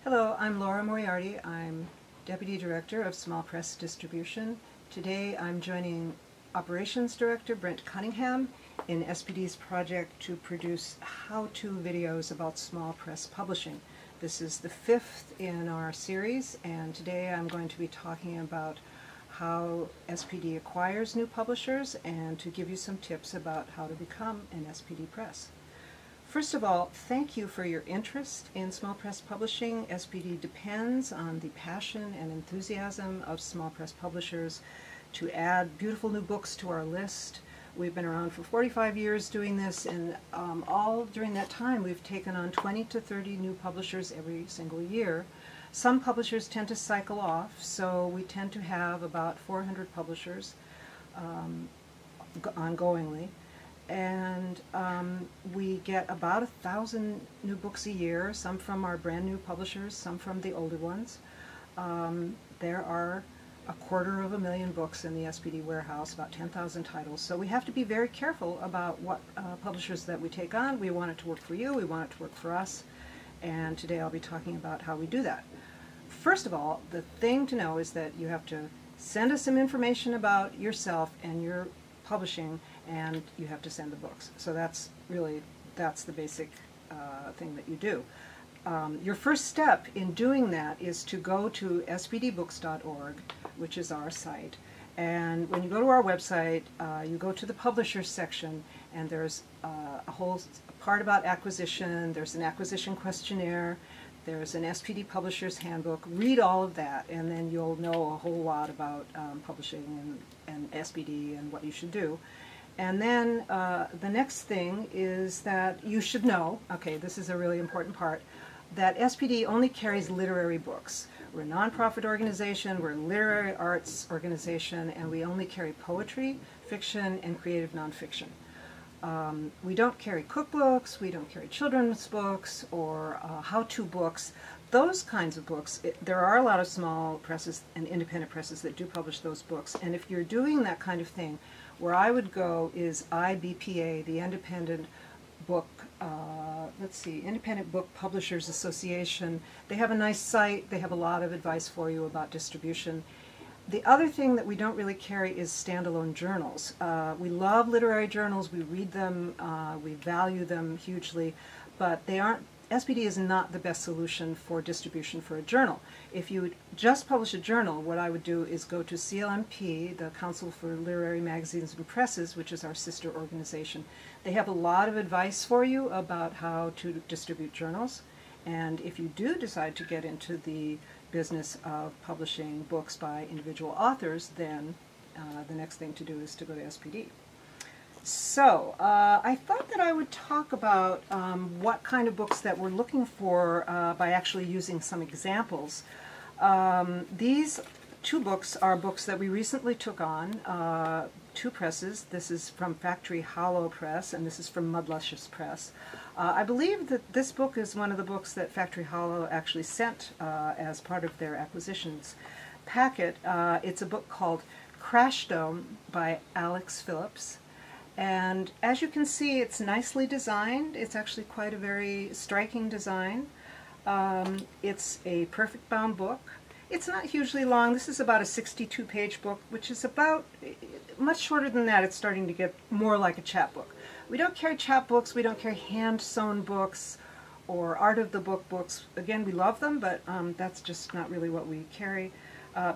Hello, I'm Laura Moriarty. I'm Deputy Director of Small Press Distribution. Today I'm joining Operations Director Brent Cunningham in SPD's project to produce how-to videos about small press publishing. This is the fifth in our series, and today I'm going to be talking about how SPD acquires new publishers and to give you some tips about how to become an SPD press. First of all, thank you for your interest in small press publishing. SPD depends on the passion and enthusiasm of small press publishers to add beautiful new books to our list. We've been around for 45 years doing this, and all during that time we've taken on 20 to 30 new publishers every single year. Some publishers tend to cycle off, so we tend to have about 400 publishers ongoingly. And we get about 1,000 new books a year, some from our brand new publishers, some from the older ones. There are 250,000 books in the SPD warehouse, about 10,000 titles. So we have to be very careful about what publishers that we take on. We want it to work for you, we want it to work for us, and today I'll be talking about how we do that. First of all, the thing to know is that you have to send us some information about yourself and your publishing, and you have to send the books. So that's the basic thing that you do. Your first step in doing that is to go to spdbooks.org, which is our site. And when you go to our website, you go to the publishers section, and there's a whole part about acquisition. There's an acquisition questionnaire. There's an SPD Publisher's Handbook. Read all of that, and then you'll know a whole lot about publishing and SPD and what you should do. And then the next thing is that you should know, okay, this is a really important part, that SPD only carries literary books. We're a nonprofit organization, we're a literary arts organization, and we only carry poetry, fiction, and creative nonfiction. We don't carry cookbooks, we don't carry children's books or how-to books. Those kinds of books, there are a lot of small presses and independent presses that do publish those books, and if you're doing that kind of thing, where I would go is IBPA, the Independent Book, Independent Book Publishers Association. They have a nice site, they have a lot of advice for you about distribution. The other thing that we don't really carry is standalone journals. We love literary journals, we read them, we value them hugely, but they aren't, SPD is not the best solution for distribution for a journal. If you would just publish a journal, what I would do is go to CLMP, the Council for Literary Magazines and Presses, which is our sister organization. They have a lot of advice for you about how to distribute journals, and if you do decide to get into the business of publishing books by individual authors, then the next thing to do is to go to SPD. So I thought that I would talk about what kind of books that we're looking for by actually using some examples. These two books are books that we recently took on, two presses. This is from Factory Hollow Press, and this is from Mudluscious Press. I believe that this book is one of the books that Factory Hollow actually sent as part of their acquisitions packet. It's a book called Crashdome by Alex Phillips. And as you can see, it's nicely designed. It's actually quite a very striking design. It's a perfect bound book. It's not hugely long. This is about a 62-page book, which is about much shorter than that. It's starting to get more like a chapbook. We don't carry chapbooks. We don't carry hand-sewn books or art of the book books. Again, we love them, but that's just not really what we carry.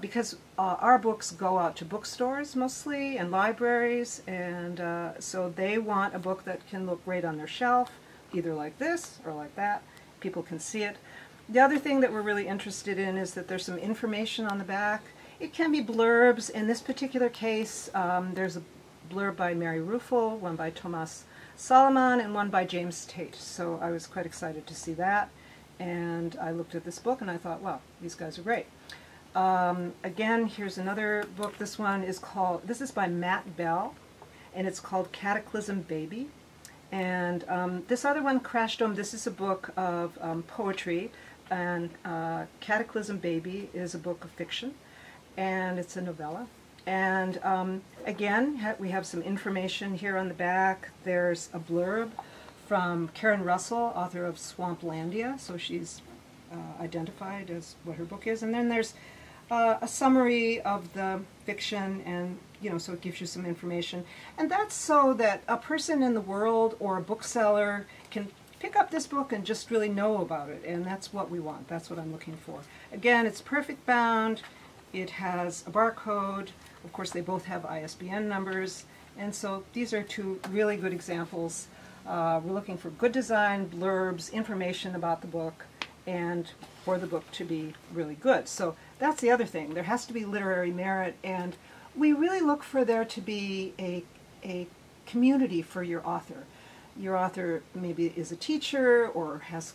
Because our books go out to bookstores mostly and libraries, and so they want a book that can look great on their shelf, either like this or like that. People can see it. The other thing that we're really interested in is that there's some information on the back. It can be blurbs. In this particular case, there's a blurb by Mary Ruffel, one by Thomas Solomon, and one by James Tate. So I was quite excited to see that, and I looked at this book and I thought, wow, these guys are great. Again, here's another book. This is by Matt Bell, and it's called Cataclysm Baby. And this other one, Crashdome, this is a book of poetry, and Cataclysm Baby is a book of fiction, and it's a novella. And again, we have some information here on the back. There's a blurb from Karen Russell, author of Swamplandia, so she's identified as what her book is. And then there's a summary of the fiction, and so it gives you some information. And that's so that a person in the world or a bookseller can pick up this book and just really know about it. And that's what we want. That's what I'm looking for. Again, it's perfect bound. It has a barcode. Of course, they both have ISBN numbers. And so these are two really good examples. We're looking for good design, blurbs, information about the book, and for the book to be really good. So that's the other thing. There has to be literary merit, and we really look for there to be a community for your author. Your author maybe is a teacher or has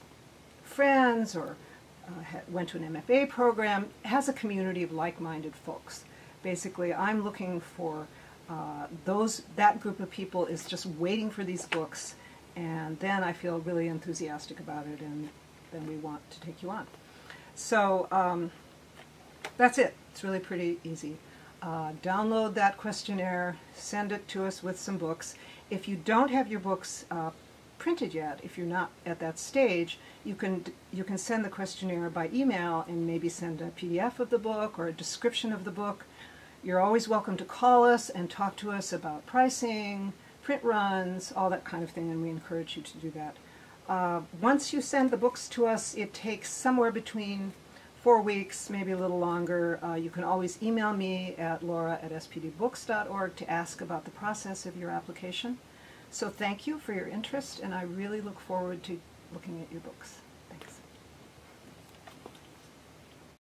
friends or went to an MFA program, has a community of like-minded folks. Basically, I'm looking for that group of people is just waiting for these books, and then I feel really enthusiastic about it, and then we want to take you on. So that's it. It's really pretty easy. Download that questionnaire, send it to us with some books. If you don't have your books printed yet, if you're not at that stage, you can send the questionnaire by email and maybe send a PDF of the book or a description of the book. You're always welcome to call us and talk to us about pricing, print runs, all that kind of thing, and we encourage you to do that. Once you send the books to us, it takes somewhere between 4 weeks, maybe a little longer. You can always email me at laura@spdbooks.org to ask about the process of your application. So thank you for your interest, and I really look forward to looking at your books.